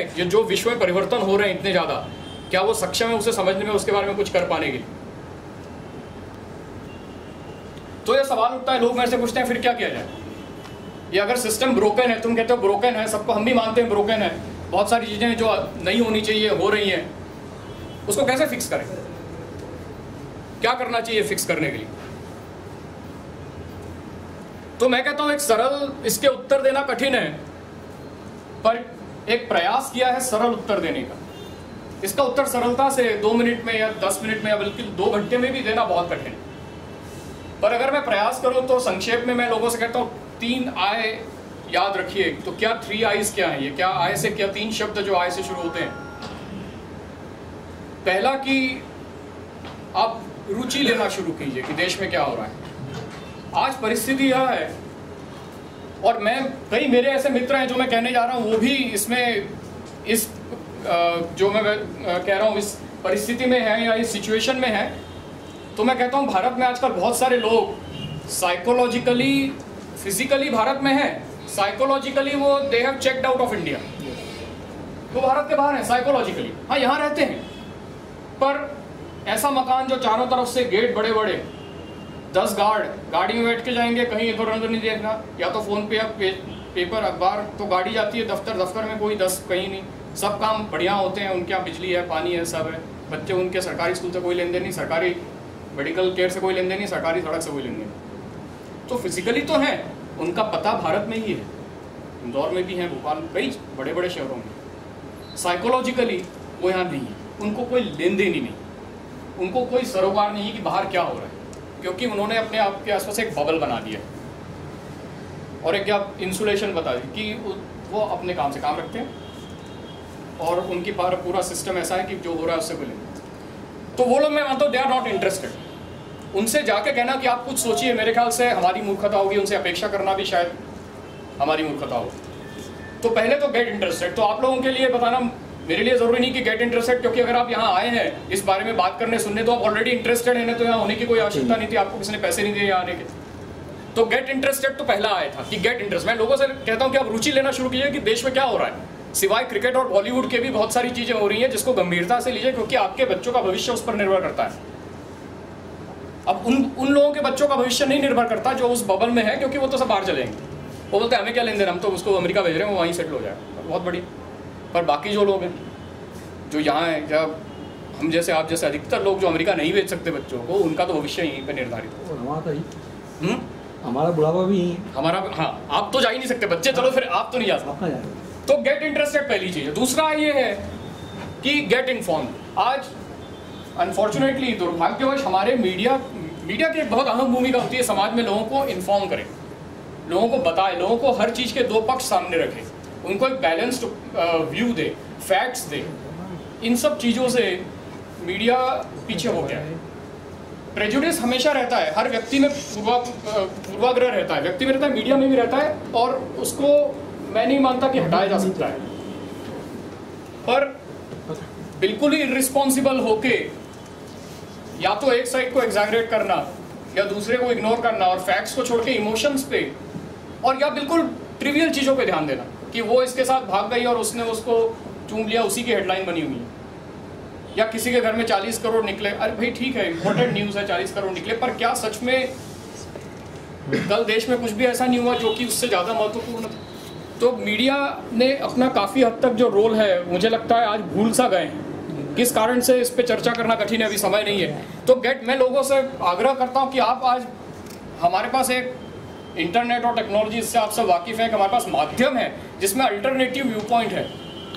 है, ये जो विश्व में परिवर्तन हो रहे हैं इतने ज़्यादा, क्या वो सक्षम है उसे समझने में, उसके बारे में कुछ कर पाने के लिए? तो ये सवाल उठता है, लोग मेरे से पूछते हैं फिर क्या किया जाए? ये अगर सिस्टम ब्रोकन है, तुम कहते हो ब्रोकन है, सबको हम भी मानते हैं ब्रोकन है, बहुत सारी चीज़ें जो नहीं होनी चाहिए हो रही हैं, उसको कैसे फिक्स करें? क्या करना चाहिए फिक्स करने के लिए? तो मैं कहता हूं एक सरल, इसके उत्तर देना कठिन है, पर एक प्रयास किया है सरल उत्तर देने का। इसका उत्तर सरलता से 2 मिनट में या 10 मिनट में या बल्कि 2 घंटे में भी देना बहुत कठिन है। पर अगर मैं प्रयास करूं तो संक्षेप में मैं लोगों से कहता हूं 3 आय याद रखिए। तो क्या 3 आईज क्या है? ये क्या आय से, क्या 3 शब्द जो आय से शुरू होते हैं? पहला कि आप रुचि लेना शुरू कीजिए कि देश में क्या हो रहा है। आज परिस्थिति यह है, और मैं कई मेरे ऐसे मित्र हैं जो मैं कहने जा रहा हूँ वो भी इसमें इस जो मैं कह रहा हूँ इस परिस्थिति में है या इस सिचुएशन में है। तो मैं कहता हूँ भारत में आजकल बहुत सारे लोग साइकोलॉजिकली, फिजिकली भारत में है, साइकोलॉजिकली वो they have checked out of India, वो भारत के बाहर है साइकोलॉजिकली। हाँ, यहाँ रहते हैं, पर ऐसा मकान जो चारों तरफ से गेट बड़े बड़े, 10 गार्ड, गाड़ी में बैठ के जाएंगे, कहीं इधर उधर नहीं देखना, या तो फोन पे या पेपर अखबार, तो गाड़ी जाती है, दफ्तर में कोई 10 कहीं नहीं, सब काम बढ़िया होते हैं, उनके यहाँ बिजली है, पानी है, सब है, बच्चे उनके सरकारी स्कूल से कोई लेन देन नहीं, सरकारी मेडिकल केयर से कोई लेन देन नहीं, सरकारी सड़क से कोई लेन देन। तो फिजिकली तो है, उनका पता भारत में ही है, इंदौर में भी है, भोपाल, कई बड़े बड़े शहरों में। साइकोलॉजिकली वो यहाँ नहीं है, उनको कोई लेन देन ही नहीं, उनको कोई सरोकार नहीं है कि बाहर क्या हो रहा है, क्योंकि उन्होंने अपने आप के आसपास एक बबल बना दिया और एक क्या इंसुलेशन बता दी कि वो अपने काम से काम रखते हैं और उनकी पूरा सिस्टम ऐसा है कि जो हो रहा है उससे कोई नहीं। तो वो लोग, मैं मानता हूँ, दे आर नॉट इंटरेस्टेड। उनसे जाके कहना कि आप कुछ सोचिए, मेरे ख्याल से हमारी मूर्खता होगी, उनसे अपेक्षा करना भी शायद हमारी मूर्खता होगी। तो पहले तो गेट इंटरेस्टेड। तो आप लोगों के लिए बताना मेरे लिए जरूरी नहीं कि गेट इंटरेस्टेड, क्योंकि अगर आप यहाँ आए हैं इस बारे में बात करने सुनने, तो आप ऑलरेडी इंटरेस्टेड हैं, तो यहाँ होने की कोई आवश्यकता नहीं थी, आपको किसी ने पैसे नहीं दिए यहाँ आने के। तो गेट इंटरेस्टेड तो पहला आया था कि गेट इंटरेस्ट। मैं लोगों से कहता हूँ कि आप रुचि लेना शुरू कीजिए कि देश में क्या हो रहा है। सिवाय क्रिकेट और बॉलीवुड के भी बहुत सारी चीजें हो रही हैं जिसको गंभीरता से लीजिए, क्योंकि आपके बच्चों का भविष्य उस पर निर्भर करता है। अब उन लोगों के बच्चों का भविष्य नहीं निर्भर करता जो उस बबल में है, क्योंकि वो तो सब बाहर चलेंगे। वो बोलते हैं हमें क्या लेन देन, हम तो उसको अमेरिका भेज रहे हैं, वो वहीं सेटल हो जाए, बहुत बड़ी। पर बाकी जो लोग हैं जो यहाँ है, या हम जैसे आप जैसे अधिकतर लोग जो अमेरिका नहीं भेज सकते बच्चों को, उनका तो भविष्य यहीं पे निर्धारित है। हमारा बुढ़ापा भी हमारा, हाँ, आप तो जा ही नहीं सकते बच्चे, चलो फिर आप तो नहीं जा सकते। तो गेट इंटरेस्टेड पहली चीज है। दूसरा ये है कि गेट इन्फॉर्म। आज अनफॉर्चुनेटली, दुर्भाग्यवश, हमारे मीडिया की एक बहुत अहम भूमिका होती है समाज में, लोगों को इन्फॉर्म करें, लोगों को बताए, लोगों को हर चीज के 2 पक्ष सामने रखे, उनको एक बैलेंस्ड व्यू दे, फैक्ट्स दे। इन सब चीज़ों से मीडिया पीछे हो गया है। प्रेजुडिस हमेशा रहता है, हर व्यक्ति में पूर्वाग्रह रहता है, व्यक्ति में रहता है, मीडिया में भी रहता है, और उसको मैं नहीं मानता कि हटाया जा सकता है। पर बिल्कुल ही इर्रिस्पॉन्सिबल होके या तो एक साइड को एग्जैगरेट करना या दूसरे को इग्नोर करना और फैक्ट्स को छोड़ के इमोशंस पे और या बिल्कुल ट्रिवियल चीज़ों पे ध्यान देना कि वो इसके साथ भाग गई और उसने उसको चूम लिया, उसी की हेडलाइन बनी हुई है। या किसी के घर में 40 करोड़ निकले, अरे भाई ठीक है, इंपॉर्टेंट न्यूज़ है, 40 करोड़ निकले, पर क्या सच में कल देश में कुछ भी ऐसा नहीं हुआ जो कि उससे ज़्यादा महत्वपूर्ण था? तो मीडिया ने अपना काफ़ी हद तक जो रोल है, मुझे लगता है आज भूल सा गए हैं। किस कारण से, इस पे चर्चा करना कठिन है, अभी समय नहीं है। तो मैं लोगों से आग्रह करता हूँ कि आप आज, हमारे पास एक इंटरनेट और टेक्नोलॉजी से आप सब वाकिफ़ हैं कि हमारे पास माध्यम है जिसमें अल्टरनेटिव व्यू पॉइंट है।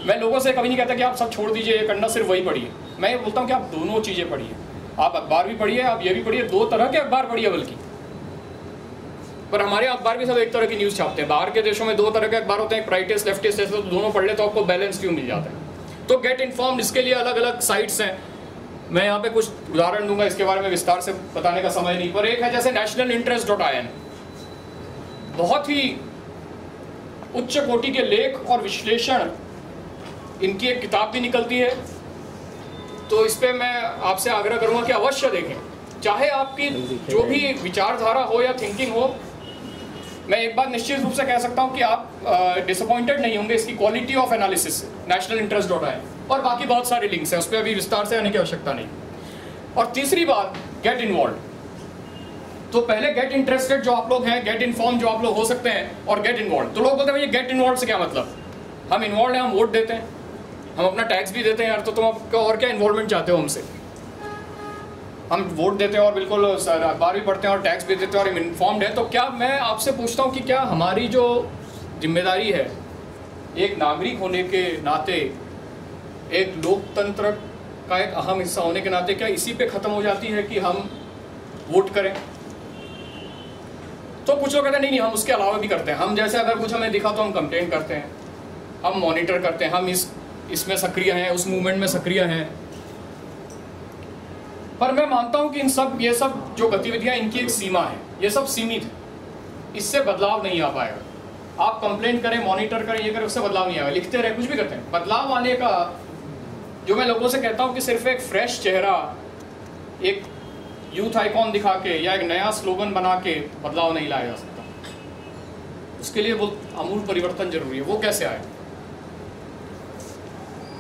मैं लोगों से कभी नहीं कहता कि आप सब छोड़ दीजिए, ये करना, सिर्फ वही पढ़िए। मैं ये बोलता हूँ कि आप दोनों चीज़ें पढ़िए, आप अखबार भी पढ़िए, आप ये भी पढ़िए, 2 तरह के अखबार पढ़िए बल्कि। पर हमारे अखबार भी सब एक तरह की न्यूज़ छापते हैं। बाहर के देशों में 2 तरह के अखबार होते हैं, राइटिस्ट लेफ्टिस्ट, तो दोनों पढ़ ले तो आपको बैलेंस क्यों मिल जाता है। तो गेट इन्फॉर्म्ड, इसके लिए अलग अलग साइट्स हैं। मैं यहाँ पे कुछ उदाहरण दूंगा, इसके बारे में विस्तार से बताने का समय नहीं, पर एक है जैसे nationalinterest.in, बहुत ही उच्च कोटि के लेख और विश्लेषण, इनकी एक किताब भी निकलती है। तो इस पे मैं आपसे आग्रह करूंगा कि अवश्य देखें, चाहे आपकी जो भी विचारधारा हो या थिंकिंग हो, मैं एक बात निश्चित रूप से कह सकता हूं कि आप डिसअपॉइंटेड नहीं होंगे इसकी क्वालिटी ऑफ एनालिसिस से। nationalinterest.in और बाकी बहुत सारे लिंक्स हैं, उस पर अभी विस्तार से आने की आवश्यकता नहीं। और तीसरी बात, गेट इन्वॉल्व। तो पहले गेट इंटरेस्टेड जो आप लोग हैं, गेट इन्फॉर्म जो आप लोग हो सकते हैं, और गेट इन्वॉल्व। तो लोग बोलते हैं भाई गेट इन्वॉल्व से क्या मतलब? हम इन्वॉल्व हैं, हम वोट देते हैं, हम अपना टैक्स भी देते हैं यार, तो तुम आपका और क्या इन्वॉल्वमेंट चाहते हो हमसे? हम वोट देते हैं और बिल्कुल अखबार भी पढ़ते हैं और टैक्स भी देते हैं और हम इन्फॉर्म्ड है। तो क्या मैं आपसे पूछता हूँ कि क्या हमारी जो जिम्मेदारी है एक नागरिक होने के नाते, एक लोकतंत्र का एक अहम हिस्सा होने के नाते, क्या इसी पे ख़त्म हो जाती है कि हम वोट करें? तो कुछ लोग कहते हैं नहीं हम उसके अलावा भी करते हैं। हम जैसे अगर कुछ हमें दिखा तो हम कंप्लेंट करते हैं, हम मॉनिटर करते हैं, हम इसमें सक्रिय हैं, उस मूवमेंट में सक्रिय हैं। पर मैं मानता हूं कि ये सब जो गतिविधियां, इनकी एक सीमा है, ये सब सीमित है, इससे बदलाव नहीं आ पाएगा। आप कंप्लेंट करें, मॉनिटर करें, ये करें, उससे बदलाव नहीं आएगा। लिखते रहे, कुछ भी करते हैं, बदलाव आने का जो मैं लोगों से कहता हूं कि सिर्फ एक फ्रेश चेहरा, एक यूथ आइकॉन दिखा के या एक नया स्लोगन बना के बदलाव नहीं लाया जा सकता। उसके लिए वो आमूल परिवर्तन जरूरी है। वो कैसे आए,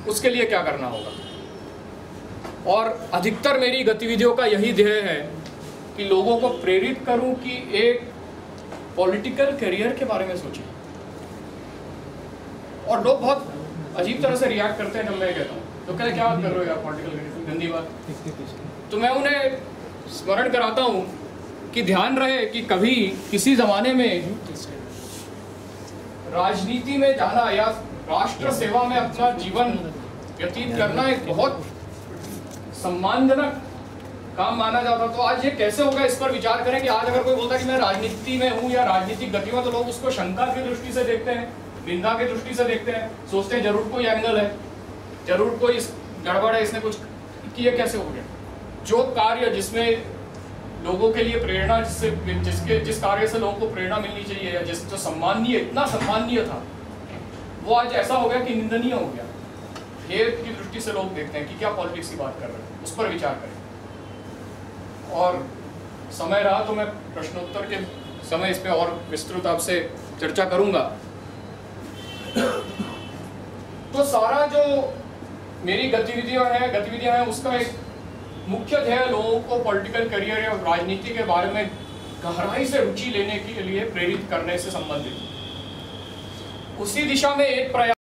उसके लिए क्या करना होगा? और अधिकतर मेरी गतिविधियों का यही ध्येय है कि लोगों को प्रेरित करूं कि एक पॉलिटिकल करियर के बारे में सोचें। और लोग बहुत अजीब तरह से रिएक्ट करते हैं जब मैं कहता हूँ, तो कहते क्या बात कर रहे हो यार, पॉलिटिकल करियर गंदी बात। तो मैं उन्हें स्मरण कराता हूँ कि ध्यान रहे कि कभी किसी जमाने में राजनीति में जाना या राष्ट्र सेवा में अपना जीवन व्यतीत करना एक बहुत सम्मानजनक काम माना जाता। तो आज ये कैसे होगा, इस पर विचार करें कि आज अगर कोई बोलता है कि मैं राजनीति में हूँ या राजनीतिक गतियों में, तो लोग उसको शंका की दृष्टि से देखते हैं, निंदा की दृष्टि से देखते हैं, सोचते हैं जरूर कोई एंगल है, जरूर कोई गड़बड़ है, इसने कुछ किया, कैसे हो गया? जो कार्य जिसमें लोगों के लिए प्रेरणा, जिस कार्य से लोगों को प्रेरणा मिलनी चाहिए या जो सम्माननीय, इतना सम्माननीय था, वो आज ऐसा हो गया कि निंदनीय हो गया। हेत की दृष्टि से लोग देखते हैं कि क्या पॉलिटिक्स की बात कर रहे हैं, उस पर विचार करें। और समय रहा तो मैं प्रश्नोत्तर के समय इस पर और विस्तृत आपसे चर्चा करूंगा। तो सारा जो मेरी गतिविधियां हैं उसका एक मुख्य ध्येय लोगों को पॉलिटिकल करियर या राजनीति के बारे में गहराई से रुचि लेने के लिए प्रेरित करने से संबंधित। उसी दिशा में एक प्रयास